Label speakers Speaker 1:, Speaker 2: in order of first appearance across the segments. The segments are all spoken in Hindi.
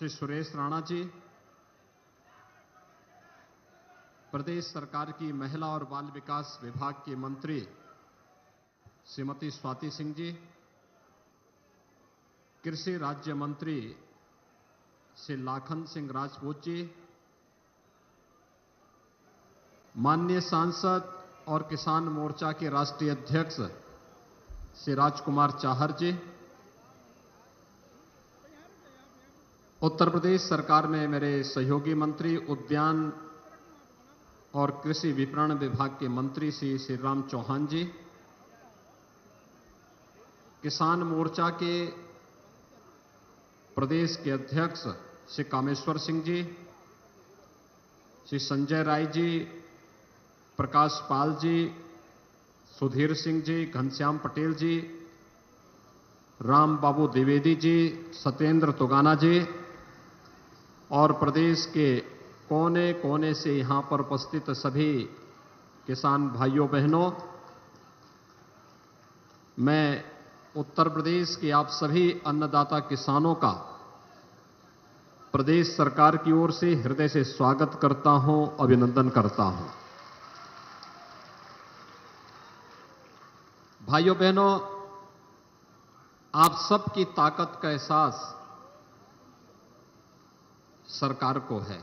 Speaker 1: श्री सुरेश राणा जी, प्रदेश सरकार की महिला और बाल विकास विभाग की मंत्री श्रीमती स्वाति सिंह जी, कृषि राज्य मंत्री श्री लाखन सिंह राजपूत जी, माननीय सांसद और किसान मोर्चा के राष्ट्रीय अध्यक्ष श्री राजकुमार चाहर जी, उत्तर प्रदेश सरकार में मेरे सहयोगी मंत्री उद्यान और कृषि विपणन विभाग के मंत्री श्री श्रीराम चौहान जी, किसान मोर्चा के प्रदेश के अध्यक्ष श्री कामेश्वर सिंह जी, श्री संजय राय जी, प्रकाश पाल जी, सुधीर सिंह जी, घनश्याम पटेल जी, राम बाबू द्विवेदी जी, सत्येंद्र तुगाना जी और प्रदेश के कोने कोने से यहां पर उपस्थित सभी किसान भाइयों बहनों, मैं उत्तर प्रदेश के आप सभी अन्नदाता किसानों का प्रदेश सरकार की ओर से हृदय से स्वागत करता हूं, अभिनंदन करता हूं। भाइयों बहनों, आप सबकी ताकत का एहसास सरकार को है,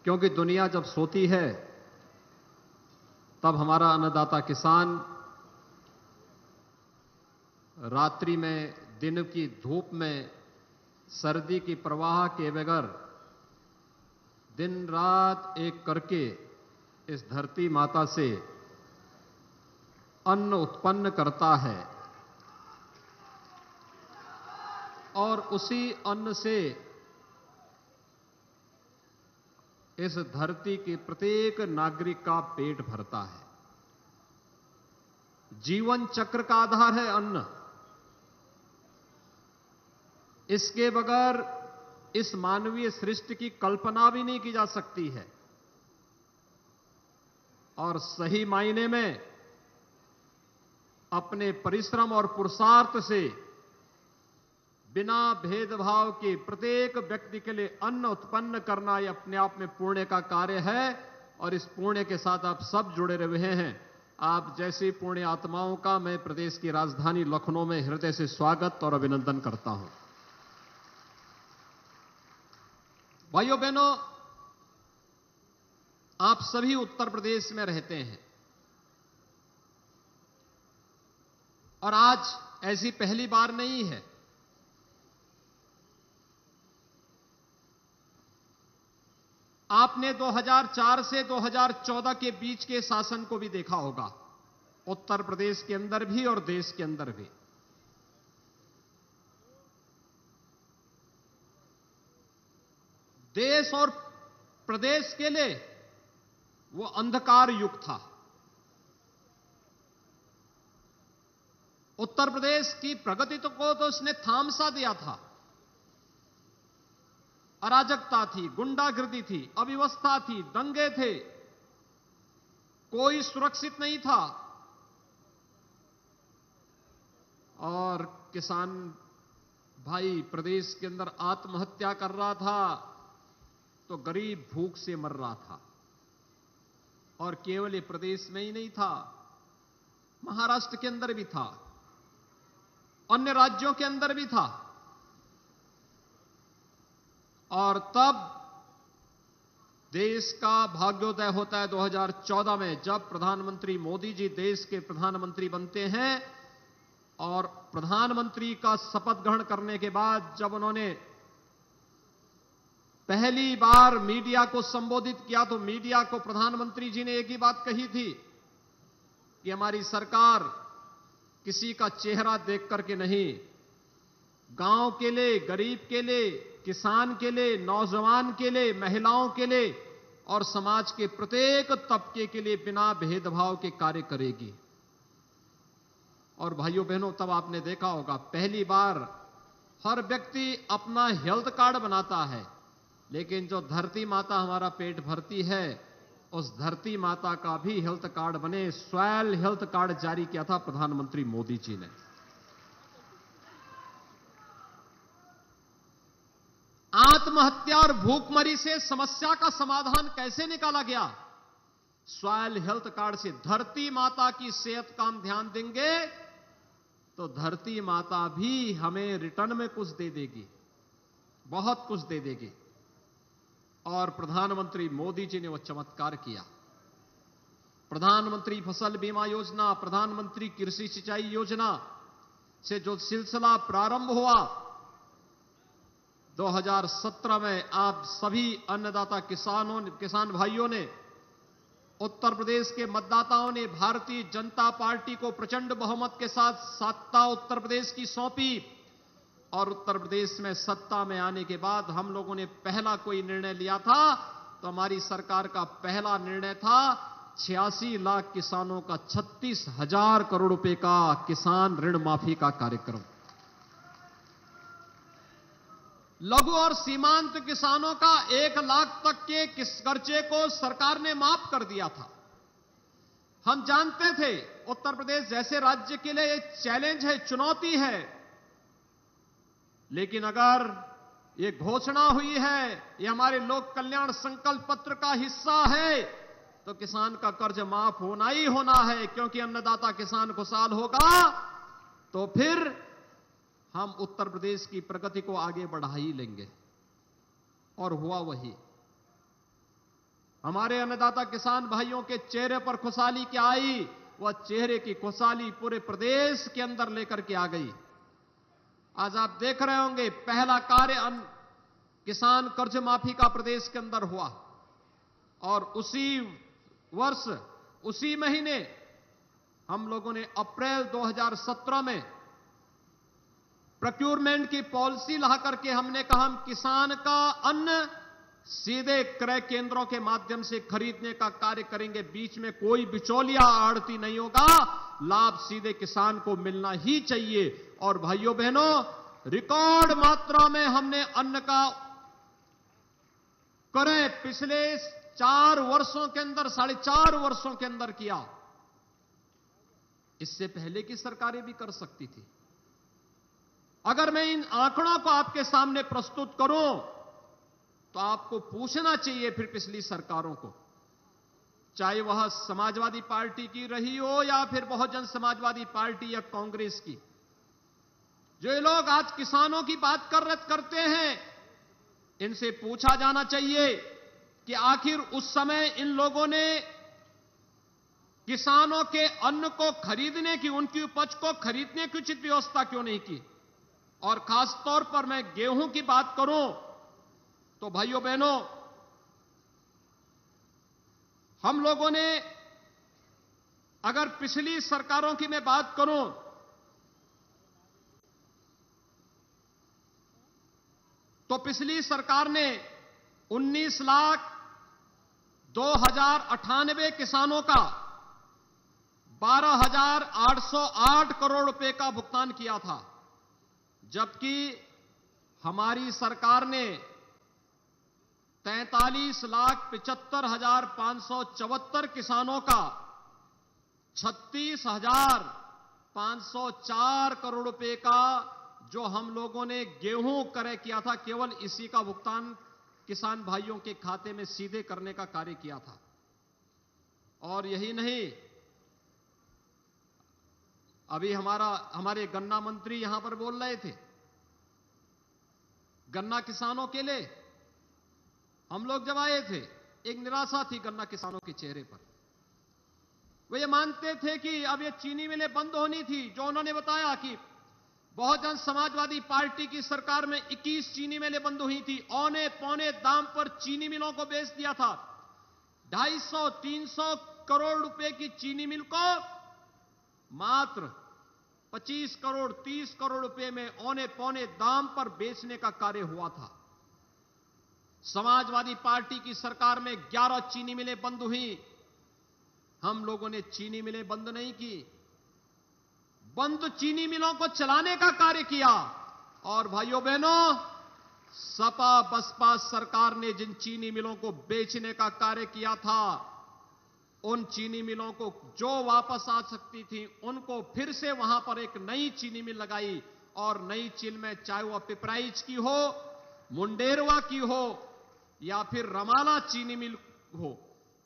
Speaker 1: क्योंकि दुनिया जब सोती है तब हमारा अन्नदाता किसान रात्रि में, दिन की धूप में, सर्दी की प्रवाह के बगैर दिन रात एक करके इस धरती माता से अन्न उत्पन्न करता है और उसी अन्न से इस धरती के प्रत्येक नागरिक का पेट भरता है। जीवन चक्र का आधार है अन्न। इसके बगैर इस मानवीय सृष्टि की कल्पना भी नहीं की जा सकती है और सही मायने में अपने परिश्रम और पुरुषार्थ से बिना भेदभाव के प्रत्येक व्यक्ति के लिए अन्न उत्पन्न करना यह अपने आप में पुण्य का कार्य है और इस पुण्य के साथ आप सब जुड़े रहे हैं। आप जैसी पुण्य आत्माओं का मैं प्रदेश की राजधानी लखनऊ में हृदय से स्वागत और अभिनंदन करता हूं। भाइयों बहनों, आप सभी उत्तर प्रदेश में रहते हैं और आज ऐसी पहली बार नहीं है। आपने 2004 से 2014 के बीच के शासन को भी देखा होगा, उत्तर प्रदेश के अंदर भी और देश के अंदर भी। देश और प्रदेश के लिए वो अंधकार युग था। उत्तर प्रदेश की प्रगति को तो उसने थाम सा दिया था। अराजकता थी, गुंडागर्दी थी, अव्यवस्था थी, दंगे थे, कोई सुरक्षित नहीं था और किसान भाई प्रदेश के अंदर आत्महत्या कर रहा था तो गरीब भूख से मर रहा था। और केवल ये प्रदेश में ही नहीं था, महाराष्ट्र के अंदर भी था, अन्य राज्यों के अंदर भी था। और तब देश का भाग्योदय होता है 2014 में, जब प्रधानमंत्री मोदी जी देश के प्रधानमंत्री बनते हैं और प्रधानमंत्री का शपथ ग्रहण करने के बाद जब उन्होंने पहली बार मीडिया को संबोधित किया तो मीडिया को प्रधानमंत्री जी ने एक ही बात कही थी कि हमारी सरकार किसी का चेहरा देख करके नहीं, गांव के लिए, गरीब के लिए, किसान के लिए, नौजवान के लिए, महिलाओं के लिए और समाज के प्रत्येक तबके के लिए बिना भेदभाव के कार्य करेगी। और भाइयों बहनों, तब आपने देखा होगा पहली बार हर व्यक्ति अपना हेल्थ कार्ड बनाता है, लेकिन जो धरती माता हमारा पेट भरती है उस धरती माता का भी हेल्थ कार्ड बने, स्वैल हेल्थ कार्ड जारी किया था प्रधानमंत्री मोदी जी ने। आत्महत्या और भूखमरी से समस्या का समाधान कैसे निकाला गया? सॉइल हेल्थ कार्ड से। धरती माता की सेहत का हम ध्यान देंगे तो धरती माता भी हमें रिटर्न में कुछ दे देगी, बहुत कुछ दे देगी। और प्रधानमंत्री मोदी जी ने वो चमत्कार किया। प्रधानमंत्री फसल बीमा योजना, प्रधानमंत्री कृषि सिंचाई योजना से जो सिलसिला प्रारंभ हुआ 2017 में, आप सभी अन्नदाता किसान भाइयों ने, उत्तर प्रदेश के मतदाताओं ने भारतीय जनता पार्टी को प्रचंड बहुमत के साथ सत्ता उत्तर प्रदेश की सौंपी। और उत्तर प्रदेश में सत्ता में आने के बाद हम लोगों ने पहला कोई निर्णय लिया था तो हमारी सरकार का पहला निर्णय था 86 लाख किसानों का 36,000 करोड़ रुपए का किसान ऋण माफी का कार्यक्रम। लघु और सीमांत किसानों का 1 लाख तक के कर्जे को सरकार ने माफ कर दिया था। हम जानते थे उत्तर प्रदेश जैसे राज्य के लिए एक चैलेंज है, चुनौती है, लेकिन अगर ये घोषणा हुई है, ये हमारे लोक कल्याण संकल्प पत्र का हिस्सा है, तो किसान का कर्ज माफ होना ही होना है। क्योंकि अन्नदाता किसान खुशहाल होगा तो फिर हम उत्तर प्रदेश की प्रगति को आगे बढ़ा ही लेंगे। और हुआ वही। हमारे अन्नदाता किसान भाइयों के चेहरे पर खुशहाली क्या आई, वह चेहरे की खुशहाली पूरे प्रदेश के अंदर लेकर के आ गई। आज आप देख रहे होंगे पहला कार्य किसान कर्ज माफी का प्रदेश के अंदर हुआ। और उसी वर्ष, उसी महीने हम लोगों ने अप्रैल 2017 में प्रोक्योरमेंट की पॉलिसी ला करके हमने कहा हम किसान का अन्न सीधे क्रय केंद्रों के माध्यम से खरीदने का कार्य करेंगे। बीच में कोई बिचौलिया आड़ती नहीं होगा, लाभ सीधे किसान को मिलना ही चाहिए। और भाइयों बहनों, रिकॉर्ड मात्रा में हमने अन्न का क्रय पिछले 4 वर्षों के अंदर, 4.5 वर्षों के अंदर किया। इससे पहले की सरकारें भी कर सकती थी। अगर मैं इन आंकड़ों को आपके सामने प्रस्तुत करूं तो आपको पूछना चाहिए फिर पिछली सरकारों को, चाहे वह समाजवादी पार्टी की रही हो या फिर बहुजन समाजवादी पार्टी या कांग्रेस की, जो ये लोग आज किसानों की बात करते हैं, इनसे पूछा जाना चाहिए कि आखिर उस समय इन लोगों ने किसानों के अन्न को खरीदने की, उनकी उपज को खरीदने की उचित व्यवस्था क्यों नहीं की। और खासतौर पर मैं गेहूं की बात करूं तो भाइयों बहनों, हम लोगों ने, अगर पिछली सरकारों की मैं बात करूं तो पिछली सरकार ने 19,02,098 किसानों का 12,808 करोड़ रुपए का भुगतान किया था, जबकि हमारी सरकार ने 43,75,574 किसानों का 36,504 करोड़ रुपए का जो हम लोगों ने गेहूं क्रय किया था, केवल इसी का भुगतान किसान भाइयों के खाते में सीधे करने का कार्य किया था। और यही नहीं, अभी हमारे गन्ना मंत्री यहां पर बोल रहे थे, गन्ना किसानों के लिए हम लोग जब आए थे एक निराशा थी गन्ना किसानों के चेहरे पर। वे ये मानते थे कि अब ये चीनी मिलें बंद होनी थी। जो उन्होंने बताया कि बहुजन समाजवादी पार्टी की सरकार में 21 चीनी मिलें बंद हुई थी, औने पौने दाम पर चीनी मिलों को बेच दिया था। 250-300 करोड़ रुपए की चीनी मिल को मात्र 25 करोड़ 30 करोड़ रुपए में औने पौने दाम पर बेचने का कार्य हुआ था। समाजवादी पार्टी की सरकार में 11 चीनी मिलें बंद हुई। हम लोगों ने चीनी मिलें बंद नहीं की, बंद चीनी मिलों को चलाने का कार्य किया। और भाइयों बहनों, सपा बसपा सरकार ने जिन चीनी मिलों को बेचने का कार्य किया था, उन चीनी मिलों को जो वापस आ सकती थी, उनको फिर से वहां पर एक नई चीनी मिल लगाई। और नई चीनी में चाहे वह पिपराइच की हो, मुंडेरवा की हो या फिर रमाला चीनी मिल हो,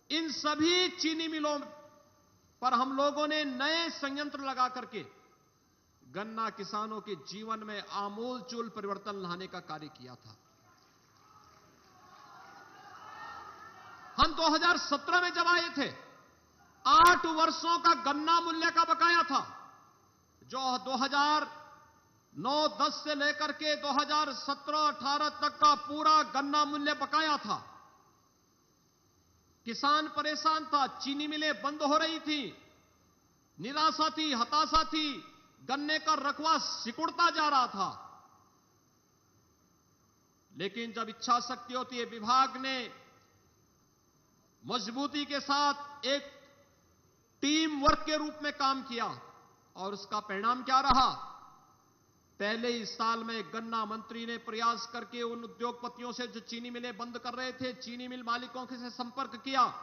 Speaker 1: इन सभी चीनी मिलों पर हम लोगों ने नए संयंत्र लगा करके गन्ना किसानों के जीवन में आमूलचूल परिवर्तन लाने का कार्य किया था। हम 2017 में जब आए थे, 8 वर्षों का गन्ना मूल्य का बकाया था, जो 2009-10 से लेकर के 2017-18 तक का पूरा गन्ना मूल्य बकाया था। किसान परेशान था, चीनी मिलें बंद हो रही थी, निराशा थी, हताशा थी, गन्ने का रकबा सिकुड़ता जा रहा था। लेकिन जब इच्छा शक्ति होती है, विभाग ने मजबूती के साथ एक टीम वर्क के रूप में काम किया और उसका परिणाम क्या रहा? पहले ही साल में गन्ना मंत्री ने प्रयास करके उन उद्योगपतियों से जो चीनी मिलें बंद कर रहे थे, चीनी मिल मालिकों से संपर्क किया,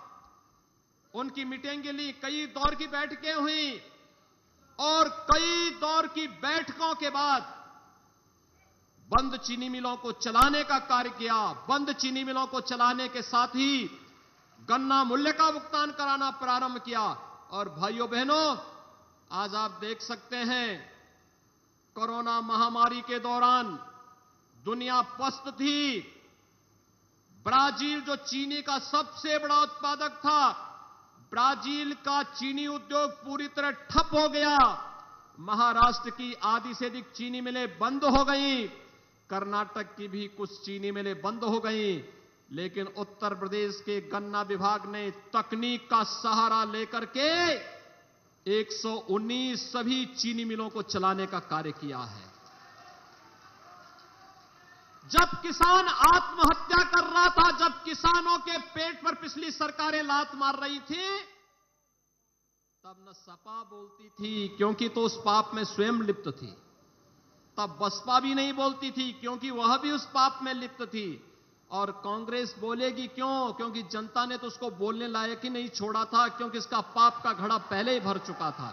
Speaker 1: उनकी मीटिंग के लिए कई दौर की बैठकें हुई और कई दौर की बैठकों के बाद बंद चीनी मिलों को चलाने का कार्य किया। बंद चीनी मिलों को चलाने के साथ ही गन्ना मूल्य का भुगतान कराना प्रारंभ किया। और भाइयों बहनों, आज आप देख सकते हैं, कोरोना महामारी के दौरान दुनिया पस्त थी। ब्राजील जो चीनी का सबसे बड़ा उत्पादक था, ब्राजील का चीनी उद्योग पूरी तरह ठप हो गया। महाराष्ट्र की आधी से अधिक चीनी मिलें बंद हो गई, कर्नाटक की भी कुछ चीनी मिलें बंद हो गई। लेकिन उत्तर प्रदेश के गन्ना विभाग ने तकनीक का सहारा लेकर के 119 सभी चीनी मिलों को चलाने का कार्य किया है। जब किसान आत्महत्या कर रहा था, जब किसानों के पेट पर पिछली सरकारें लात मार रही थी, तब न सपा बोलती थी क्योंकि तो उस पाप में स्वयं लिप्त थी, तब बसपा भी नहीं बोलती थी क्योंकि वह भी उस पाप में लिप्त थी, और कांग्रेस बोलेगी क्यों? क्योंकि जनता ने तो उसको बोलने लायक ही नहीं छोड़ा था, क्योंकि इसका पाप का घड़ा पहले ही भर चुका था।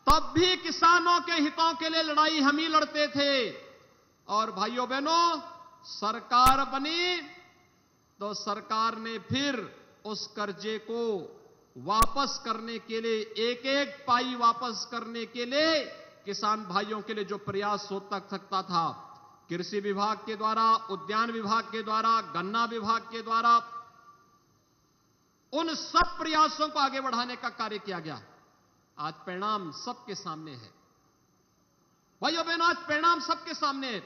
Speaker 1: तब भी किसानों के हितों के लिए लड़ाई हम ही लड़ते थे। और भाइयों बहनों, सरकार बनी तो सरकार ने फिर उस कर्जे को वापस करने के लिए, एक एक पाई वापस करने के लिए किसान भाइयों के लिए जो प्रयास हो सकता था, कृषि विभाग के द्वारा, उद्यान विभाग के द्वारा, गन्ना विभाग के द्वारा, उन सब प्रयासों को आगे बढ़ाने का कार्य किया गया। आज परिणाम सबके सामने है। भाइयों बहनों, आज परिणाम सबके सामने है।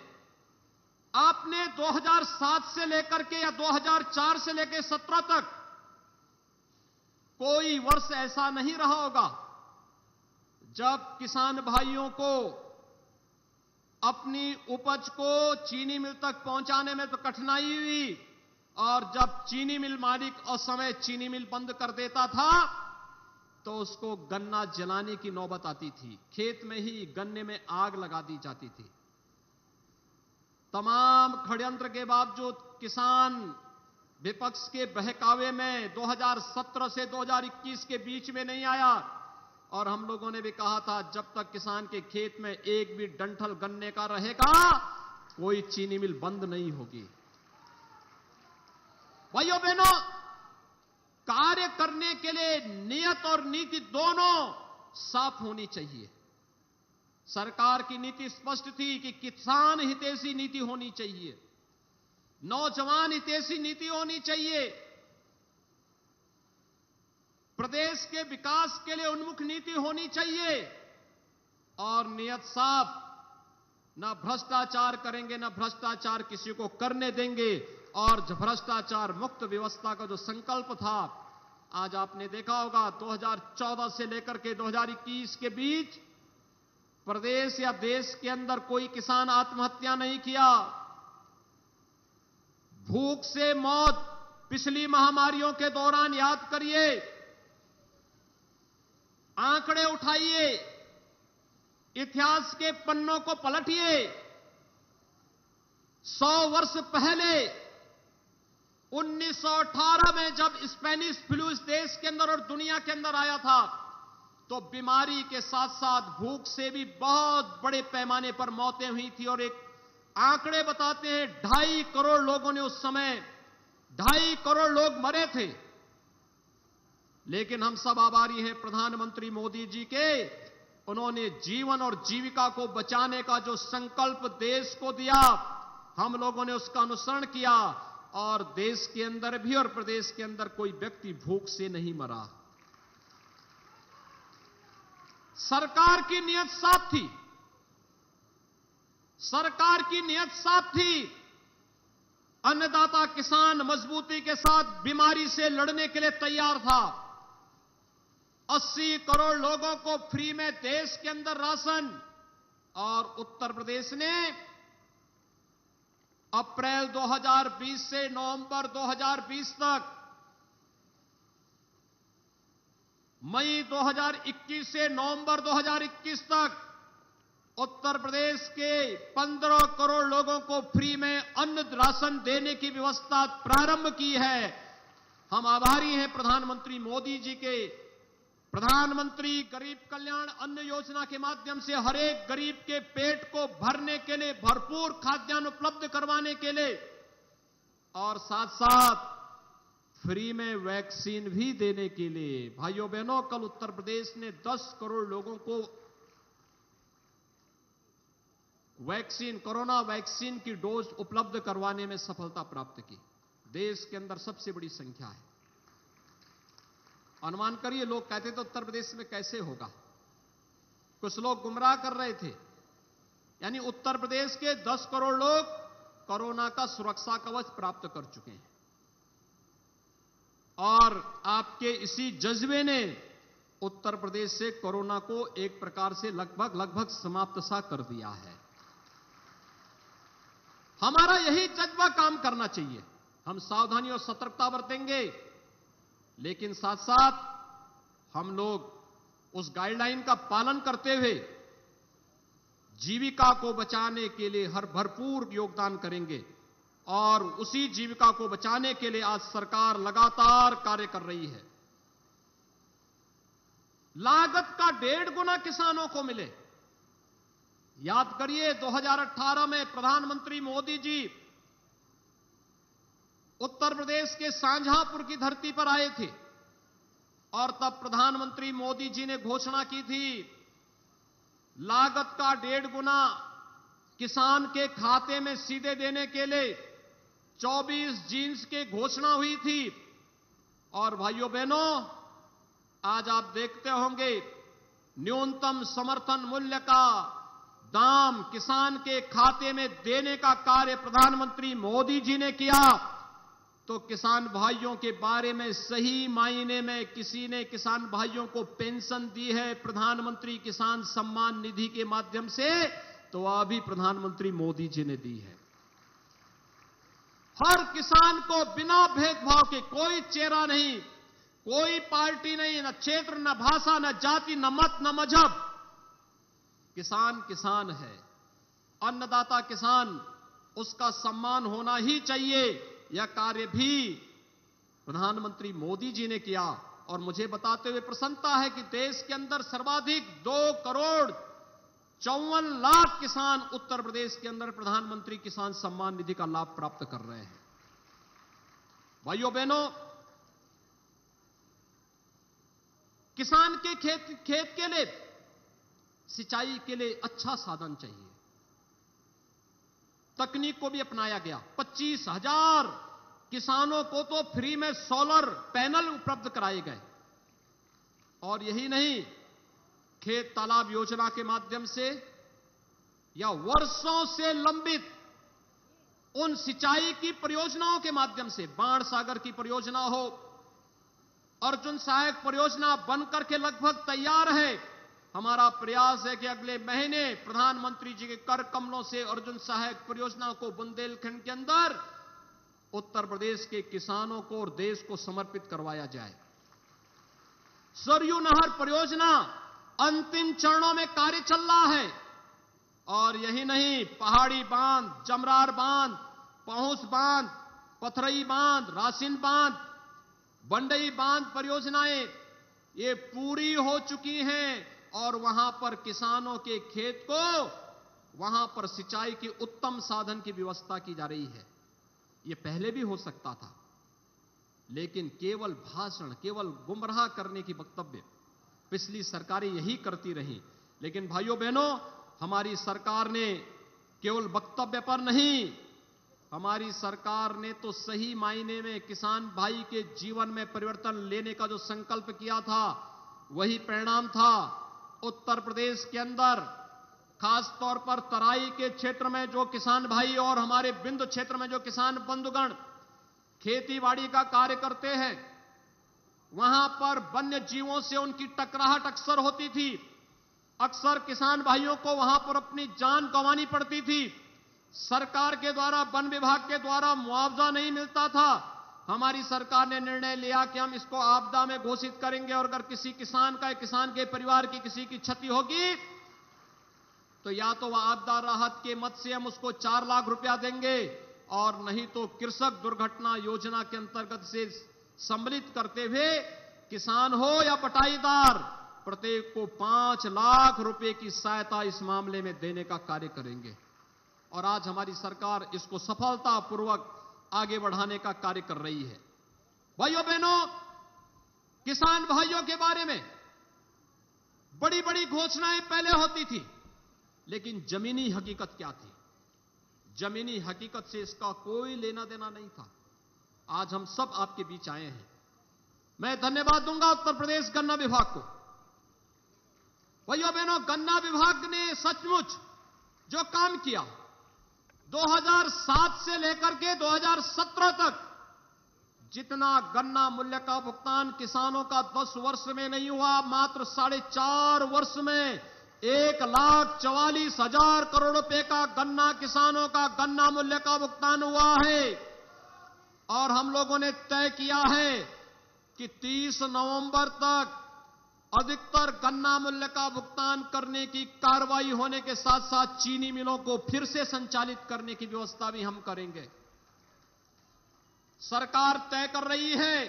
Speaker 1: आपने 2007 से लेकर के या 2004 से लेकर 17 तक कोई वर्ष ऐसा नहीं रहा होगा जब किसान भाइयों को अपनी उपज को चीनी मिल तक पहुंचाने में तो कठिनाई हुई, और जब चीनी मिल मालिक असमय चीनी मिल बंद कर देता था तो उसको गन्ना जलाने की नौबत आती थी, खेत में ही गन्ने में आग लगा दी जाती थी। तमाम षड्यंत्र के बावजूद किसान विपक्ष के बहकावे में 2017 से 2021 के बीच में नहीं आया, और हम लोगों ने भी कहा था जब तक किसान के खेत में एक भी डंठल गन्ने का रहेगा, कोई चीनी मिल बंद नहीं होगी। भाइयों बहनों, कार्य करने के लिए नियत और नीति दोनों साफ होनी चाहिए। सरकार की नीति स्पष्ट थी कि किसान हितैषी नीति होनी चाहिए, नौजवान हितैषी नीति होनी चाहिए, प्रदेश के विकास के लिए उन्मुख नीति होनी चाहिए, और नियत साफ, न भ्रष्टाचार करेंगे, न भ्रष्टाचार किसी को करने देंगे, और भ्रष्टाचार मुक्त व्यवस्था का जो संकल्प था, आज आपने देखा होगा 2014 से लेकर के 2021 के बीच प्रदेश या देश के अंदर कोई किसान आत्महत्या नहीं किया। भूख से मौत पिछली महामारियों के दौरान याद करिए, आंकड़े उठाइए, इतिहास के पन्नों को पलटिए। 100 वर्ष पहले 1918 में जब स्पेनिश फ्लू इस देश के अंदर और दुनिया के अंदर आया था, तो बीमारी के साथ साथ भूख से भी बहुत बड़े पैमाने पर मौतें हुई थी। और एक आंकड़े बताते हैं 2.5 करोड़ लोगों ने उस समय 2.5 करोड़ लोग मरे थे। लेकिन हम सब आभारी हैं प्रधानमंत्री मोदी जी के। उन्होंने जीवन और जीविका को बचाने का जो संकल्प देश को दिया, हम लोगों ने उसका अनुसरण किया और देश के अंदर भी और प्रदेश के अंदर कोई व्यक्ति भूख से नहीं मरा। सरकार की नियत साफ थी, सरकार की नियत साफ थी। अन्नदाता किसान मजबूती के साथ बीमारी से लड़ने के लिए तैयार था। 80 करोड़ लोगों को फ्री में देश के अंदर राशन। और उत्तर प्रदेश ने अप्रैल 2020 से नवंबर 2020 तक, मई 2021 से नवंबर 2021 तक उत्तर प्रदेश के 15 करोड़ लोगों को फ्री में अन्न राशन देने की व्यवस्था प्रारंभ की है। हम आभारी हैं प्रधानमंत्री मोदी जी के। प्रधानमंत्री गरीब कल्याण अन्न योजना के माध्यम से हर एक गरीब के पेट को भरने के लिए, भरपूर खाद्यान्न उपलब्ध करवाने के लिए और साथ साथ फ्री में वैक्सीन भी देने के लिए। भाइयों बहनों, कल उत्तर प्रदेश ने 10 करोड़ लोगों को वैक्सीन, कोरोना वैक्सीन की डोज उपलब्ध करवाने में सफलता प्राप्त की। देश के अंदर सबसे बड़ी संख्या है। अनुमान करिए, लोग कहते थे उत्तर प्रदेश में कैसे होगा। कुछ लोग गुमराह कर रहे थे। यानी उत्तर प्रदेश के 10 करोड़ लोग कोरोना का सुरक्षा कवच प्राप्त कर चुके हैं। और आपके इसी जज्बे ने उत्तर प्रदेश से कोरोना को एक प्रकार से लगभग समाप्त सा कर दिया है। हमारा यही जज्बा काम करना चाहिए। हम सावधानी और सतर्कता बरतेंगे, लेकिन साथ साथ हम लोग उस गाइडलाइन का पालन करते हुए जीविका को बचाने के लिए हर भरपूर योगदान करेंगे। और उसी जीविका को बचाने के लिए आज सरकार लगातार कार्य कर रही है। लागत का 1.5 गुना किसानों को मिले। याद करिए, 2018 में प्रधानमंत्री मोदी जी उत्तर प्रदेश के शाहजहांपुर की धरती पर आए थे और तब प्रधानमंत्री मोदी जी ने घोषणा की थी, लागत का 1.5 गुना किसान के खाते में सीधे देने के लिए 24 जीन्स की घोषणा हुई थी। और भाइयों बहनों, आज आप देखते होंगे न्यूनतम समर्थन मूल्य का दाम किसान के खाते में देने का कार्य प्रधानमंत्री मोदी जी ने किया। तो किसान भाइयों के बारे में सही मायने में किसी ने किसान भाइयों को पेंशन दी है प्रधानमंत्री किसान सम्मान निधि के माध्यम से, तो अभी प्रधानमंत्री मोदी जी ने दी है। हर किसान को बिना भेदभाव के, कोई चेहरा नहीं, कोई पार्टी नहीं, न क्षेत्र, न भाषा, न जाति, न मत, न मजहब, किसान किसान है। अन्नदाता किसान, उसका सम्मान होना ही चाहिए। यह कार्य भी प्रधानमंत्री मोदी जी ने किया। और मुझे बताते हुए प्रसन्नता है कि देश के अंदर सर्वाधिक 2,54,00,000 किसान उत्तर प्रदेश के अंदर प्रधानमंत्री किसान सम्मान निधि का लाभ प्राप्त कर रहे हैं। भाइयों बहनों, किसान के खेत के लिए, सिंचाई के लिए अच्छा साधन चाहिए। तकनीक को भी अपनाया गया। 25,000 किसानों को तो फ्री में सोलर पैनल उपलब्ध कराए गए। और यही नहीं, खेत तालाब योजना के माध्यम से या वर्षों से लंबित उन सिंचाई की परियोजनाओं के माध्यम से, बाण सागर की परियोजना हो, अर्जुन सहायक परियोजना बनकर के लगभग तैयार है। हमारा प्रयास है कि अगले महीने प्रधानमंत्री जी के कर कमलों से अर्जुन सहायक परियोजना को बुंदेलखंड के अंदर उत्तर प्रदेश के किसानों को और देश को समर्पित करवाया जाए। सरयू नहर परियोजना अंतिम चरणों में कार्य चल रहा है। और यही नहीं, पहाड़ी बांध, जमरार बांध, पहुंच बांध, पथरई बांध, रासिन बांध, बंडई बांध परियोजनाएं, ये पूरी हो चुकी हैं और वहां पर किसानों के खेत को वहां पर सिंचाई की उत्तम साधन की व्यवस्था की जा रही है। ये पहले भी हो सकता था, लेकिन केवल भाषण, केवल गुमराह करने की वक्तव्य पिछली सरकारें यही करती रही। लेकिन भाइयों बहनों, हमारी सरकार ने केवल वक्तव्य पर नहीं, हमारी सरकार ने तो सही मायने में किसान भाई के जीवन में परिवर्तन लेने का जो संकल्प किया था, वही परिणाम था। उत्तर प्रदेश के अंदर खास तौर पर तराई के क्षेत्र में जो किसान भाई और हमारे बिंदु क्षेत्र में जो किसान बंधुगण खेती-बाड़ी का कार्य करते हैं, वहां पर वन्य जीवों से उनकी टकराहट अक्सर होती थी। अक्सर किसान भाइयों को वहां पर अपनी जान गंवानी पड़ती थी। सरकार के द्वारा, वन विभाग के द्वारा मुआवजा नहीं मिलता था। हमारी सरकार ने निर्णय लिया कि हम इसको आपदा में घोषित करेंगे और अगर किसी किसान के परिवार की किसी की क्षति होगी तो या तो वह आपदा राहत के मद से हम उसको 4 लाख रुपया देंगे और नहीं तो कृषक दुर्घटना योजना के अंतर्गत से सम्मिलित करते हुए किसान हो या बटाईदार, प्रत्येक को 5 लाख रुपए की सहायता इस मामले में देने का कार्य करेंगे। और आज हमारी सरकार इसको सफलतापूर्वक आगे बढ़ाने का कार्य कर रही है। भाइयों बहनों, किसान भाइयों के बारे में बड़ी बड़ी घोषणाएं पहले होती थी, लेकिन जमीनी हकीकत क्या थी? जमीनी हकीकत से इसका कोई लेना देना नहीं था। आज हम सब आपके बीच आए हैं। मैं धन्यवाद दूंगा उत्तर प्रदेश गन्ना विभाग को। भाइयों बहनों, गन्ना विभाग ने सचमुच जो काम किया, 2007 से लेकर के 2017 तक जितना गन्ना मूल्य का भुगतान किसानों का 10 वर्ष में नहीं हुआ, मात्र 4.5 वर्ष में 1,44,000 करोड़ रुपए का गन्ना किसानों का गन्ना मूल्य का भुगतान हुआ है। और हम लोगों ने तय किया है कि 30 नवंबर तक अधिकतर गन्ना मूल्य का भुगतान करने की कार्रवाई होने के साथ साथ चीनी मिलों को फिर से संचालित करने की व्यवस्था भी हम करेंगे। सरकार तय कर रही है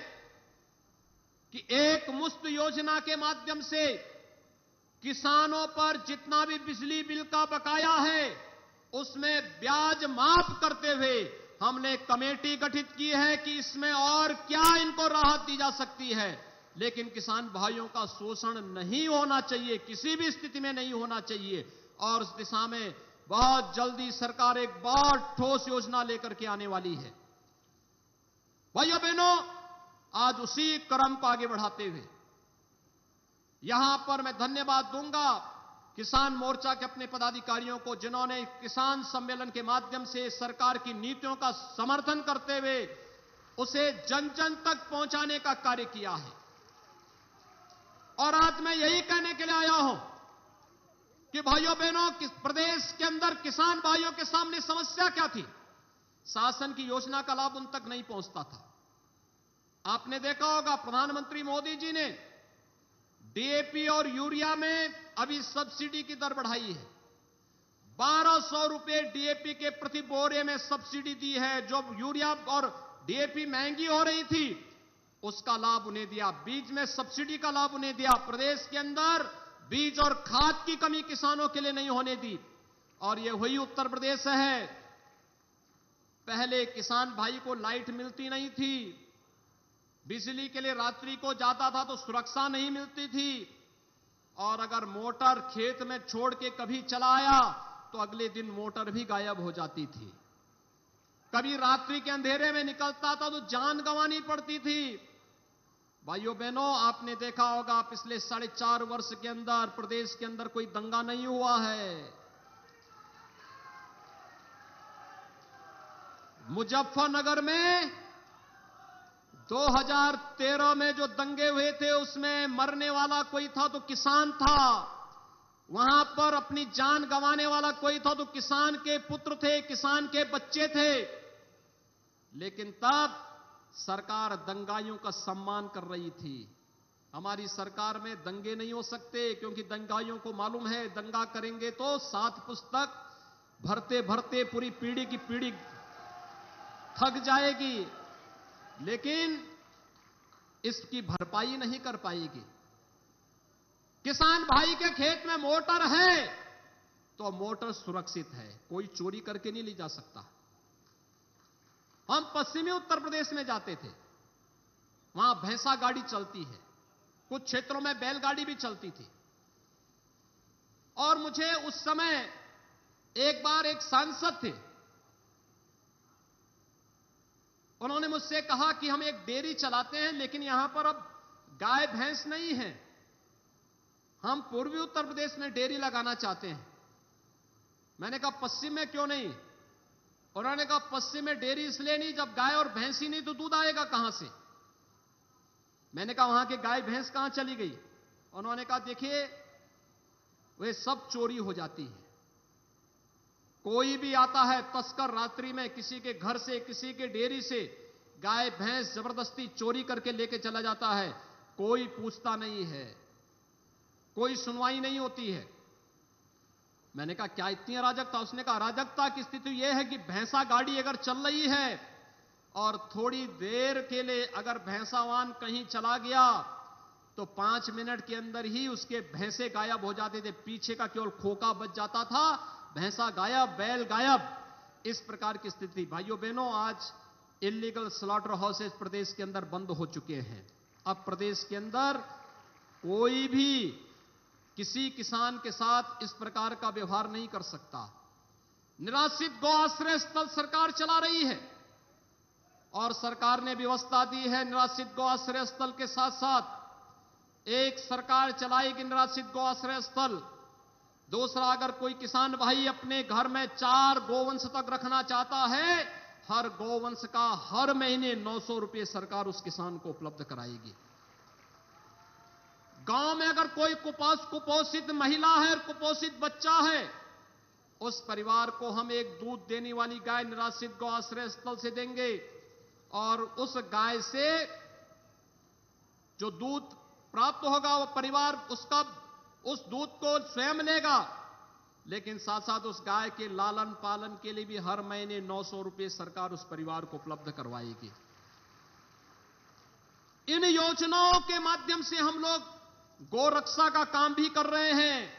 Speaker 1: कि एक मुश्त योजना के माध्यम से किसानों पर जितना भी बिजली बिल का बकाया है उसमें ब्याज माफ करते हुए हमने कमेटी गठित की है कि इसमें और क्या इनको राहत दी जा सकती है। लेकिन किसान भाइयों का शोषण नहीं होना चाहिए, किसी भी स्थिति में नहीं होना चाहिए। और इस दिशा में बहुत जल्दी सरकार एक बहुत ठोस योजना लेकर के आने वाली है। भाइयों बहनों, आज उसी क्रम को आगे बढ़ाते हुए यहां पर मैं धन्यवाद दूंगा किसान मोर्चा के अपने पदाधिकारियों को, जिन्होंने किसान सम्मेलन के माध्यम से सरकार की नीतियों का समर्थन करते हुए उसे जन जन तक पहुंचाने का कार्य किया है। और आज मैं यही कहने के लिए आया हूं कि भाइयों बहनों, किस प्रदेश के अंदर किसान भाइयों के सामने समस्या क्या थी? शासन की योजना का लाभ उन तक नहीं पहुंचता था। आपने देखा होगा प्रधानमंत्री मोदी जी ने डीएपी और यूरिया में अभी सब्सिडी की दर बढ़ाई है। 1200 रुपए डीएपी के प्रति बोरे में सब्सिडी दी है। जो यूरिया और डीएपी महंगी हो रही थी उसका लाभ उन्हें दिया, बीज में सब्सिडी का लाभ उन्हें दिया। प्रदेश के अंदर बीज और खाद की कमी किसानों के लिए नहीं होने दी। और यह वही उत्तर प्रदेश है, पहले किसान भाई को लाइट मिलती नहीं थी, बिजली के लिए रात्रि को जाता था तो सुरक्षा नहीं मिलती थी, और अगर मोटर खेत में छोड़ के कभी चला आया तो अगले दिन मोटर भी गायब हो जाती थी। कभी रात्रि के अंधेरे में निकलता था तो जान गंवानी पड़ती थी। भाइयों बहनों, आपने देखा होगा पिछले 4.5 वर्ष के अंदर प्रदेश के अंदर कोई दंगा नहीं हुआ है। मुजफ्फरनगर में 2013 में जो दंगे हुए थे उसमें मरने वाला कोई था तो किसान था। वहां पर अपनी जान गंवाने वाला कोई था तो किसान के पुत्र थे, किसान के बच्चे थे। लेकिन तब सरकार दंगाइयों का सम्मान कर रही थी। हमारी सरकार में दंगे नहीं हो सकते, क्योंकि दंगाइयों को मालूम है दंगा करेंगे तो 7 पुस्तक भरते भरते पूरी पीढ़ी की पीढ़ी थक जाएगी, लेकिन इसकी भरपाई नहीं कर पाएगी। किसान भाई के खेत में मोटर है तो मोटर सुरक्षित है, कोई चोरी करके नहीं ले जा सकता। हम पश्चिमी उत्तर प्रदेश में जाते थे, वहां भैंसा गाड़ी चलती है, कुछ क्षेत्रों में बैलगाड़ी भी चलती थी। और मुझे उस समय एक बार एक सांसद थे, उन्होंने मुझसे कहा कि हम एक डेयरी चलाते हैं लेकिन यहां पर अब गाय भैंस नहीं है, हम पूर्वी उत्तर प्रदेश में डेयरी लगाना चाहते हैं। मैंने कहा पश्चिम में क्यों नहीं? उन्होंने कहा पश्चिम में डेयरी इसलिए नहीं, जब गाय और भैंस ही नहीं तो दूध आएगा कहां से? मैंने कहा वहां के गाय भैंस कहां चली गई? उन्होंने कहा देखिए वे सब चोरी हो जाती है, कोई भी आता है तस्कर रात्रि में किसी के घर से किसी के डेयरी से गाय भैंस जबरदस्ती चोरी करके लेके चला जाता है, कोई पूछता नहीं है, कोई सुनवाई नहीं होती है। मैंने कहा क्या इतनी अराजकता? उसने कहा अराजकता की स्थिति यह है कि भैंसा गाड़ी अगर चल रही है और थोड़ी देर के लिए अगर भैंसावान कहीं चला गया तो 5 मिनट के अंदर ही उसके भैंसे गायब हो जाते थे, पीछे का केवल खोका बच जाता था, भैंसा गायब, बैल गायब। इस प्रकार की स्थिति। भाइयों बहनों, आज इलीगल स्लॉटर हाउसेस प्रदेश के अंदर बंद हो चुके हैं। अब प्रदेश के अंदर कोई भी किसी किसान के साथ इस प्रकार का व्यवहार नहीं कर सकता। निराश्रित गौ आश्रय स्थल सरकार चला रही है और सरकार ने व्यवस्था दी है निराश्रित गौ आश्रय स्थल के साथ साथ एक सरकार चलाएगी निराश्रित गौ आश्रय स्थल। दूसरा, अगर कोई किसान भाई अपने घर में 4 गोवंश तक रखना चाहता है, हर गोवंश का हर महीने 900 रुपए सरकार उस किसान को उपलब्ध कराएगी। गांव में अगर कोई कुपोषित महिला है और कुपोषित बच्चा है, उस परिवार को हम एक दूध देने वाली गाय निराश्रित गौ आश्रय स्थल से देंगे और उस गाय से जो दूध प्राप्त होगा वो परिवार उस दूध को स्वयं लेगा, लेकिन साथ साथ उस गाय के लालन पालन के लिए भी हर महीने 900 रुपए सरकार उस परिवार को उपलब्ध करवाएगी। इन योजनाओं के माध्यम से हम लोग गौरक्षा का काम भी कर रहे हैं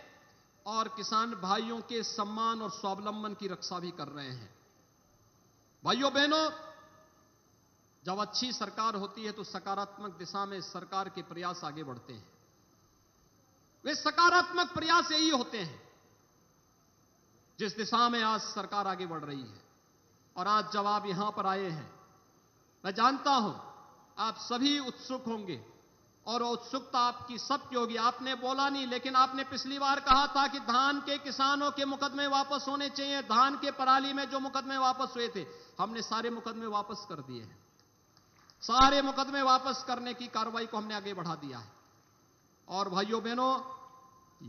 Speaker 1: और किसान भाइयों के सम्मान और स्वावलंबन की रक्षा भी कर रहे हैं। भाइयों बहनों, जब अच्छी सरकार होती है तो सकारात्मक दिशा में सरकार के प्रयास आगे बढ़ते हैं। वे सकारात्मक प्रयास यही होते हैं जिस दिशा में आज सरकार आगे बढ़ रही है। और आज जब आप यहां पर आए हैं, मैं जानता हूं आप सभी उत्सुक होंगे और उत्सुकता आपकी सबकी होगी। आपने बोला नहीं, लेकिन आपने पिछली बार कहा था कि धान के किसानों के मुकदमे वापस होने चाहिए। धान के पराली में जो मुकदमे वापस हुए थे, हमने सारे मुकदमे वापस कर दिए हैं। सारे मुकदमे वापस करने की कार्रवाई को हमने आगे बढ़ा दिया है। और भाइयों बहनों,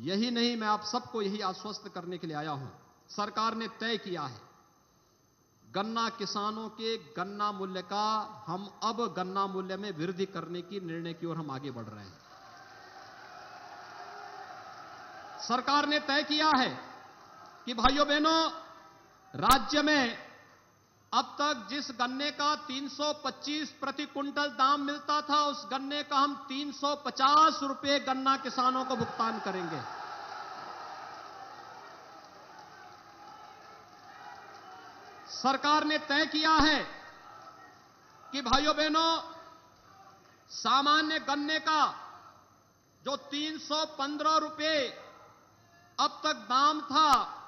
Speaker 1: यही नहीं, मैं आप सबको यही आश्वस्त करने के लिए आया हूं। सरकार ने तय किया है गन्ना किसानों के गन्ना मूल्य का, हम अब गन्ना मूल्य में वृद्धि करने की निर्णय की ओर हम आगे बढ़ रहे हैं। सरकार ने तय किया है कि भाइयों बहनों, राज्य में अब तक जिस गन्ने का 325 प्रति कुंटल दाम मिलता था, उस गन्ने का हम 350 रुपए गन्ना किसानों को भुगतान करेंगे। सरकार ने तय किया है कि भाइयों बहनों, सामान्य गन्ने का जो 315 रुपए अब तक दाम था,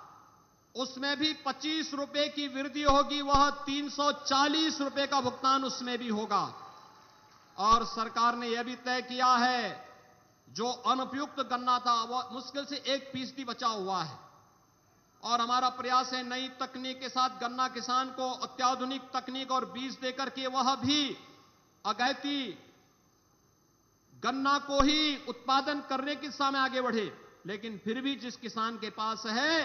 Speaker 1: उसमें भी 25 रुपए की वृद्धि होगी, वह 340 रुपए का भुगतान उसमें भी होगा। और सरकार ने यह भी तय किया है जो अनुपयुक्त गन्ना था वह मुश्किल से 1% बचा हुआ है। और हमारा प्रयास है नई तकनीक के साथ गन्ना किसान को अत्याधुनिक तकनीक और बीज देकर के वह भी अगैती गन्ना को ही उत्पादन करने की दिशा में आगे बढ़े। लेकिन फिर भी जिस किसान के पास है,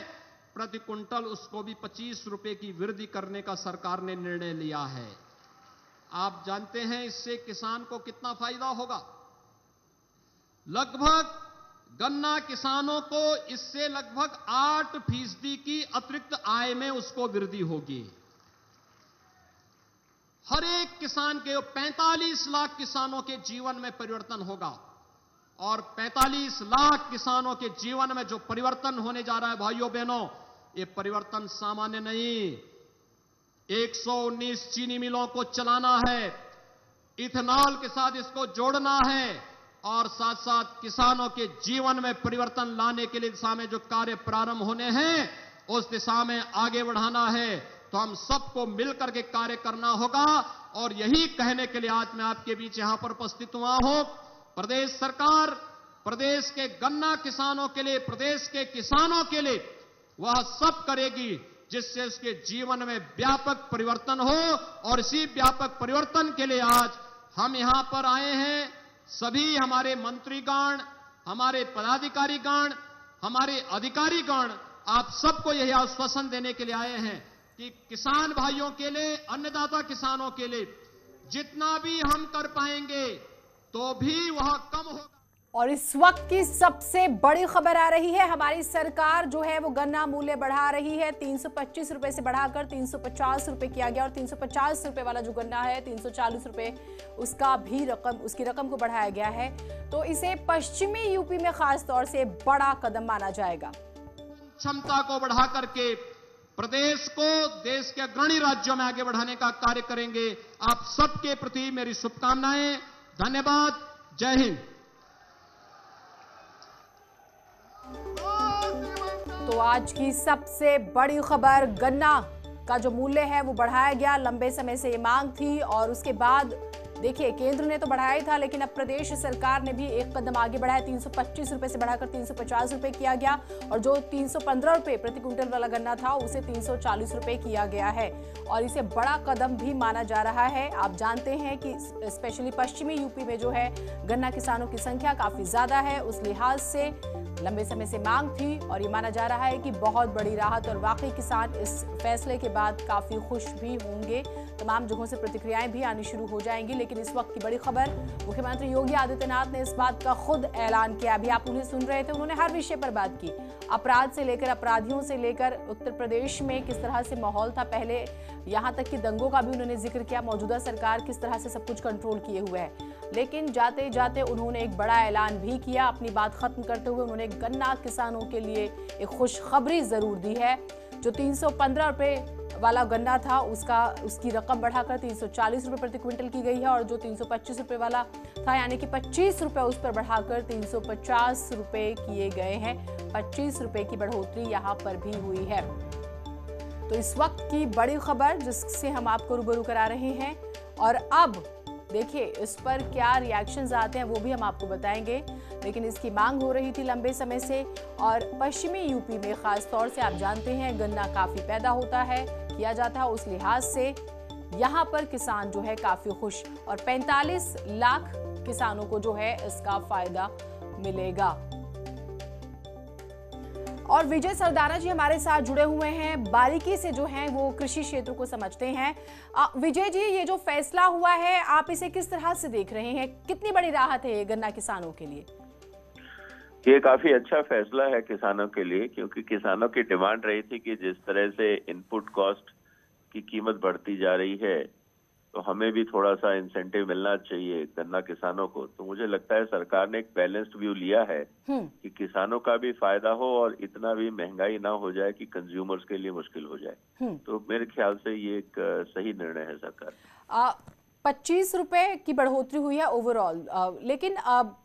Speaker 1: प्रति कुंटल उसको भी 25 रुपए की वृद्धि करने का सरकार ने निर्णय लिया है। आप जानते हैं इससे किसान को कितना फायदा होगा? लगभग गन्ना किसानों को इससे लगभग 8% की अतिरिक्त आय में उसको वृद्धि होगी। हर एक किसान के 45 लाख किसानों के जीवन में परिवर्तन होगा। और 45 लाख किसानों के जीवन में जो परिवर्तन होने जा रहा है भाइयों बहनों, ये परिवर्तन सामान्य नहीं। 119 चीनी मिलों को चलाना है, इथेनॉल के साथ इसको जोड़ना है और साथ साथ किसानों के जीवन में परिवर्तन लाने के लिए दिशा में जो कार्य प्रारंभ होने हैं उस दिशा में आगे बढ़ाना है। तो हम सबको मिलकर के कार्य करना होगा और यही कहने के लिए आज मैं आपके बीच यहां पर उपस्थित हुआ हूं। प्रदेश सरकार प्रदेश के गन्ना किसानों के लिए, प्रदेश के किसानों के लिए वह सब करेगी जिससे उसके जीवन में व्यापक परिवर्तन हो। और इसी व्यापक परिवर्तन के लिए आज हम यहां पर आए हैं। सभी हमारे मंत्रीगण, हमारे पदाधिकारीगण, हमारे अधिकारीगण आप सबको यही आश्वासन देने के लिए आए हैं कि किसान भाइयों के लिए, अन्नदाता किसानों के लिए जितना भी हम कर पाएंगे तो भी वह कम होगा।
Speaker 2: और इस वक्त की सबसे बड़ी खबर आ रही है, हमारी सरकार जो है वो गन्ना मूल्य बढ़ा रही है। 325 रुपए से बढ़ाकर 350 रुपए किया गया और 350 रुपए वाला जो गन्ना है 340 रुपए उसकी रकम को बढ़ाया गया है। तो इसे पश्चिमी यूपी में खास तौर से बड़ा कदम माना जाएगा।
Speaker 1: क्षमता को बढ़ा करके प्रदेश को देश के अग्रणी राज्यों में आगे बढ़ाने का कार्य करेंगे। आप सबके प्रति मेरी शुभकामनाएं। धन्यवाद। जय हिंद।
Speaker 2: तो आज की सबसे बड़ी खबर, गन्ना का जो मूल्य है वो बढ़ाया गया। लंबे समय से ये मांग थी और उसके बाद देखिए केंद्र ने तो बढ़ाया ही था, लेकिन अब प्रदेश सरकार ने भी एक कदम आगे बढ़ाया। 325 रुपए से बढ़ाकर 350 रुपए किया गया और जो 315 रुपए प्रति क्विंटल वाला गन्ना था उसे 340 रुपए किया गया है और इसे बड़ा कदम भी माना जा रहा है। आप जानते हैं कि स्पेशली पश्चिमी यूपी में जो है गन्ना किसानों की संख्या काफी ज्यादा है। उस लिहाज से लंबे समय से मांग थी और ये माना जा रहा है कि बहुत बड़ी राहत और वाकई किसान इस फैसले के बाद काफी खुश भी होंगे। तमाम जगहों से प्रतिक्रियाएं भी आनी शुरू हो जाएंगी। लेकिन इस वक्त की बड़ी खबर, मुख्यमंत्री योगी आदित्यनाथ ने इस बात का खुद ऐलान किया। अभी आप उन्हें सुन रहे थे, उन्होंने हर विषय पर बात की, अपराध से लेकर अपराधियों से लेकर उत्तर प्रदेश में किस तरह से माहौल था पहले, यहाँ तक कि दंगों का भी उन्होंने जिक्र किया। मौजूदा सरकार किस तरह से सब कुछ कंट्रोल किए हुए है। लेकिन जाते जाते उन्होंने एक बड़ा ऐलान भी किया। अपनी बात खत्म करते हुए उन्होंने गन्ना किसानों के लिए एक खुशखबरी जरूर दी है। जो 315 रुपए वाला गन्ना था उसकी रकम बढ़ाकर 340 रुपए प्रति क्विंटल की गई है और जो 325 रुपए वाला था यानी कि 25 रुपए उस पर बढ़ाकर 350 रुपए किए गए हैं। 25 रुपए की बढ़ोतरी यहाँ पर भी हुई है। तो इस वक्त की बड़ी खबर जिससे हम आपको रूबरू करा रहे हैं और अब देखिए इस पर क्या रिएक्शंस आते हैं वो भी हम आपको बताएंगे। लेकिन इसकी मांग हो रही थी लंबे समय से और पश्चिमी यूपी में खास तौर से आप जानते हैं गन्ना काफी पैदा होता है, किया जाता है। उस लिहाज से यहाँ पर किसान जो है काफी खुश और 45 लाख किसानों को जो है इसका फायदा मिलेगा। और विजय सरदाना जी हमारे साथ जुड़े हुए हैं, बारीकी से जो हैं वो कृषि क्षेत्र को समझते हैं। विजय जी, ये जो फैसला हुआ है आप इसे किस तरह से देख रहे हैं? कितनी बड़ी राहत है ये गन्ना किसानों के लिए?
Speaker 3: ये काफी अच्छा फैसला है किसानों के लिए, क्योंकि किसानों की डिमांड रही थी कि जिस तरह से इनपुट कॉस्ट की कीमत बढ़ती जा रही है तो हमें भी थोड़ा सा इंसेंटिव मिलना चाहिए गन्ना किसानों को। तो मुझे लगता है सरकार ने एक बैलेंस्ड व्यू लिया है कि किसानों का भी फायदा हो और इतना भी महंगाई ना हो जाए कि कंज्यूमर्स के लिए मुश्किल हो जाए। तो मेरे ख्याल से ये एक सही निर्णय है सरकार।
Speaker 2: 25 रुपए की बढ़ोतरी हुई है ओवरऑल, लेकिन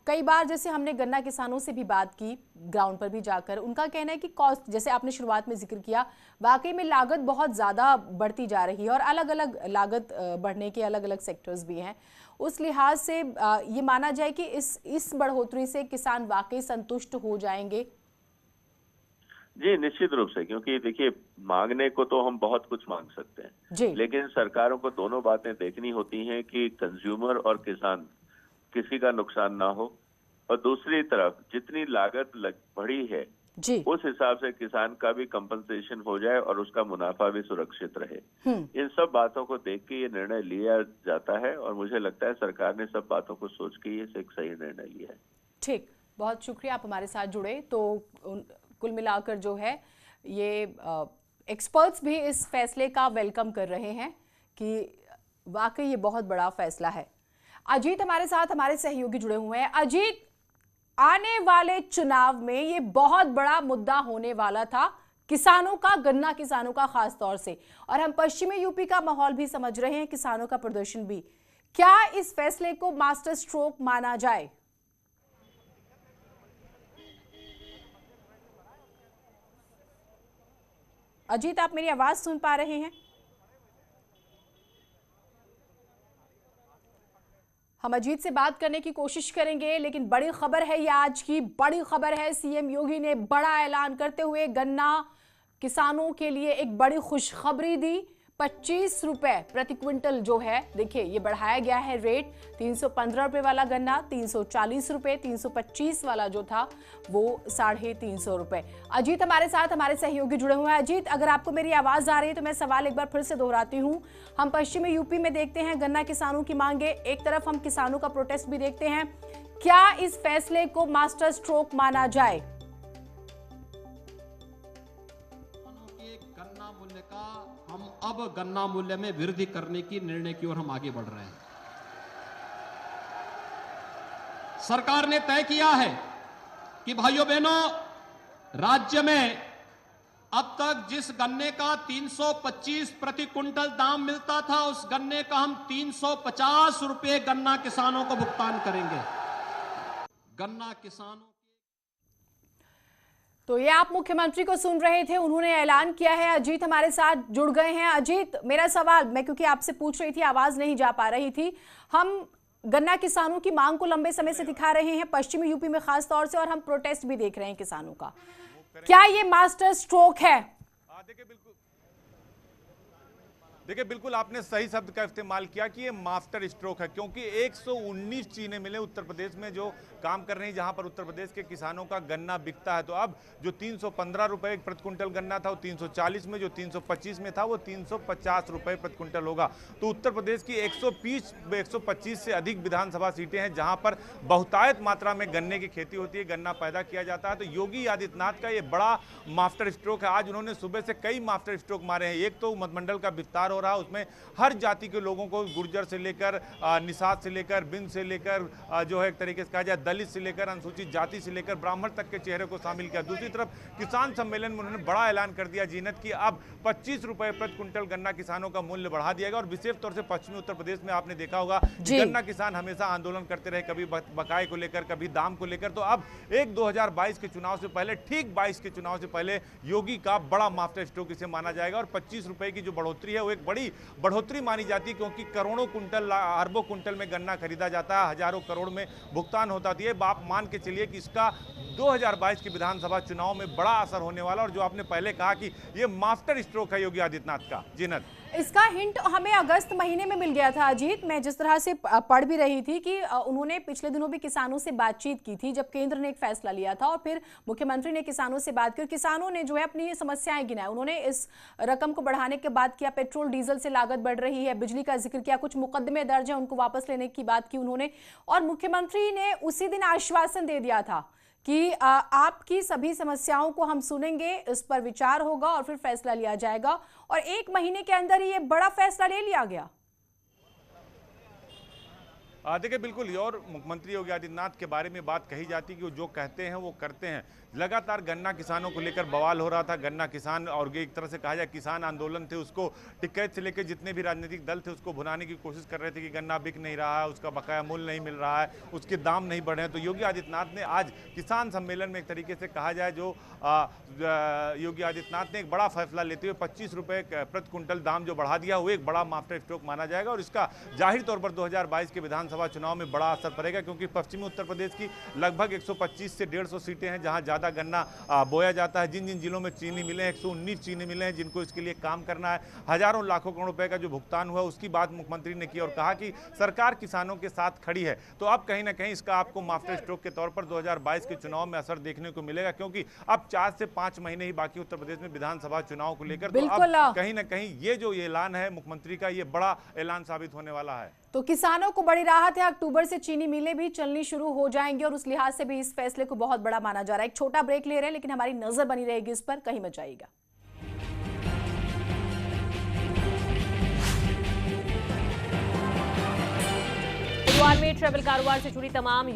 Speaker 2: कई बार जैसे हमने गन्ना किसानों से भी बात की ग्राउंड पर भी जाकर, उनका कहना है कि कॉस्ट, जैसे आपने शुरुआत में जिक्र किया, वाकई में लागत बहुत ज़्यादा बढ़ती जा रही है और अलग अलग लागत बढ़ने के अलग अलग सेक्टर्स भी हैं। उस लिहाज से ये माना जाए कि इस बढ़ोतरी से किसान वाकई संतुष्ट हो जाएंगे?
Speaker 3: जी निश्चित रूप से, क्योंकि देखिए मांगने को तो हम बहुत कुछ मांग सकते हैं, लेकिन सरकारों को दोनों बातें देखनी होती हैं कि कंज्यूमर और किसान किसी का नुकसान ना हो और दूसरी तरफ जितनी लागत बढ़ी है उस हिसाब से किसान का भी कंपनसेशन हो जाए और उसका मुनाफा भी सुरक्षित रहे। इन सब बातों को देख के ये निर्णय लिया जाता है और मुझे लगता है सरकार ने सब बातों को सोच के ये एक सही निर्णय लिया है।
Speaker 2: ठीक, बहुत शुक्रिया आप हमारे साथ जुड़े। तो कुल मिलाकर जो है ये एक्सपर्ट्स भी इस फैसले का वेलकम कर रहे हैं कि वाकई ये बहुत बड़ा फैसला है। अजीत हमारे साथ, हमारे सहयोगी जुड़े हुए हैं। अजीत, आने वाले चुनाव में ये बहुत बड़ा मुद्दा होने वाला था, किसानों का, गन्ना किसानों का खास तौर से। और हम पश्चिमी यूपी का माहौल भी समझ रहे हैं, किसानों का प्रदर्शन भी। क्या इस फैसले को मास्टर स्ट्रोक माना जाए? अजीत, आप मेरी आवाज सुन पा रहे हैं? हम अजीत से बात करने की कोशिश करेंगे, लेकिन बड़ी खबर है, ये आज की बड़ी खबर है। सीएम योगी ने बड़ा ऐलान करते हुए गन्ना किसानों के लिए एक बड़ी खुशखबरी दी। 25 रुपए प्रति क्विंटल जो है, देखिए ये बढ़ाया गया है रेट। 315 रुपए वाला गन्ना 340 रुपए, 325 वाला जो था वो 350 रुपए। अजीत हमारे साथ, हमारे सहयोगी जुड़े हुए हैं। अजीत, अगर आपको मेरी आवाज आ रही है तो मैं सवाल एक बार फिर से दोहराती हूँ। हम पश्चिमी यूपी में देखते हैं गन्ना किसानों की मांगे, एक तरफ हम किसानों का प्रोटेस्ट भी देखते हैं। क्या इस फैसले को मास्टर स्ट्रोक माना जाए?
Speaker 1: गन्ना मूल्य का हम अब गन्ना मूल्य में वृद्धि करने की निर्णय की ओर हम आगे बढ़ रहे हैं। सरकार ने तय किया है कि भाइयों बहनों, राज्य में अब तक जिस गन्ने का 325 प्रति क्विंटल दाम मिलता था, उस गन्ने का हम 350 रुपए गन्ना किसानों को भुगतान करेंगे। गन्ना किसानों
Speaker 2: तो ये आप मुख्यमंत्री को सुन रहे थे, उन्होंने ऐलान किया है। अजीत हमारे साथ जुड़ गए हैं। अजीत, मेरा सवाल, मैं क्योंकि आपसे पूछ रही थी, आवाज नहीं जा पा रही थी। हम गन्ना किसानों की मांग को लंबे समय से दिखा रहे हैं, पश्चिमी यूपी में खास तौर से, और हम प्रोटेस्ट भी देख रहे हैं किसानों का। क्या ये मास्टर स्ट्रोक है?
Speaker 4: देखिए बिल्कुल आपने सही शब्द का इस्तेमाल किया कि ये मास्टर स्ट्रोक है, क्योंकि 119 चीनी मिलें उत्तर प्रदेश में जो काम कर रही हैं, जहां पर उत्तर प्रदेश के किसानों का गन्ना बिकता है। तो अब जो 315 रुपए प्रति क्विंटल गन्ना था वो 340 में, जो 325 में था वो 350 रुपए प्रति क्विंटल होगा। तो उत्तर प्रदेश की 125 से अधिक विधानसभा सीटें हैं जहां पर बहुतायत मात्रा में गन्ने की खेती होती है, गन्ना पैदा किया जाता है। तो योगी आदित्यनाथ का ये बड़ा मास्टर स्ट्रोक है। आज उन्होंने सुबह से कई मास्टर स्ट्रोक मारे हैं। एक तो मंत्रिमंडल का विस्तार हो रहा है, उसमें हर जाति के लोगों को, गुर्जर से लेकर निषाद से लेकर बिंद से लेकर जो है एक तरीके से कहा जाए दलित से लेकर अनुसूचित जाति से लेकर ब्राह्मण तक के चेहरे को शामिल किया। दूसरी तरफ किसान सम्मेलन में उन्होंने बड़ा ऐलान कर दिया जीनत की अब 25 रुपए प्रति क्विंटल गन्ना किसानों का मूल्य बढ़ा दिया गया। और विशेष तौर से पश्चिमी उत्तर प्रदेश में आपने देखा होगा गन्ना किसान हमेशा आंदोलन करते रहे, कभी बकाये को लेकर, कभी दाम को लेकर। तो अब 2022 के चुनाव से पहले, ठीक 22 के चुनाव से पहले योगी का बड़ा मास्टर स्ट्रोक इसे माना जाएगा। और 25 रुपए की जो बढ़ोतरी है वो एक बड़ी बढ़ोतरी मानी जाती है, क्योंकि करोड़ों कुंटल, अरबों कुंटल में गन्ना खरीदा जाता है, हजारों करोड़ में भुगतान होता है। आप मान के चलिए कि इसका 2022 के विधानसभा चुनाव में बड़ा असर होने वाला। और जो आपने पहले कहा कि ये मास्टर स्ट्रोक है योगी आदित्यनाथ का, जीनत,
Speaker 2: इसका हिंट हमें अगस्त महीने में मिल गया था। अजीत, मैं जिस तरह से पढ़ भी रही थी कि उन्होंने पिछले दिनों भी किसानों से बातचीत की थी, जब केंद्र ने एक फैसला लिया था और फिर मुख्यमंत्री ने किसानों से बात की और किसानों ने जो है अपनी समस्याएं गिनाई। उन्होंने इस रकम को बढ़ाने के बाद किया, पेट्रोल डीजल से लागत बढ़ रही है, बिजली का जिक्र किया, कुछ मुकदमे दर्ज है उनको वापस लेने की बात की उन्होंने। और मुख्यमंत्री ने उसी दिन आश्वासन दे दिया था कि आपकी सभी समस्याओं को हम सुनेंगे, इस पर विचार होगा और फिर फैसला लिया जाएगा। और 1 महीने के अंदर ही ये बड़ा फैसला ले लिया गया।
Speaker 4: देखिए बिल्कुल, और मुख्यमंत्री योगी आदित्यनाथ के बारे में बात कही जाती है कि वो जो कहते हैं वो करते हैं। लगातार गन्ना किसानों को लेकर बवाल हो रहा था। गन्ना किसान, और एक तरह से कहा जाए किसान आंदोलन थे, उसको टिकैत से लेकर जितने भी राजनीतिक दल थे उसको भुनाने की कोशिश कर रहे थे कि गन्ना बिक नहीं रहा है, उसका बकाया मूल्य नहीं मिल रहा है, उसके दाम नहीं बढ़े हैं। तो योगी आदित्यनाथ ने आज किसान सम्मेलन में एक तरीके से कहा जाए जो योगी आदित्यनाथ ने एक बड़ा फैसला लेते हुए 25 रुपए प्रति क्विंटल दाम जो बढ़ा दिया वो एक बड़ा मास्टर स्ट्रोक माना जाएगा। और इसका जाहिर तौर पर 2022 के विधानसभा चुनाव में बड़ा असर पड़ेगा, क्योंकि पश्चिमी उत्तर प्रदेश की लगभग 125 से 150 सीटें हैं जहां ज्यादा गन्ना बोया जाता है। जिन जिन जिलों में चीनी मिले हैं, 119 चीनी मिले हैं जिनको इसके लिए काम करना है, हजारों लाखों करोड़ रुपए का जो भुगतान हुआ उसकी बात मुख्यमंत्री ने की और कहा कि सरकार किसानों के साथ खड़ी है। तो अब कहीं ना कहीं इसका आपको मास्टर स्ट्रोक के तौर पर 2022 के चुनाव में असर देखने को मिलेगा, क्योंकि अब 4 से 5 महीने ही बाकी उत्तर प्रदेश में विधानसभा चुनाव को लेकर। तो अब कहीं ना कहीं ये जो ऐलान है मुख्यमंत्री का, ये बड़ा ऐलान साबित होने वाला है।
Speaker 2: तो किसानों को बड़ी राहत है, अक्टूबर से चीनी मिलें भी चलनी शुरू हो जाएंगी और उस लिहाज से भी इस फैसले को बहुत बड़ा माना जा रहा है। एक छोटा ब्रेक ले रहे हैं, लेकिन हमारी नजर बनी रहेगी इस पर, कहीं मत जाइएगा।
Speaker 5: में ट्रैवल कारोबार से जुड़ी तमाम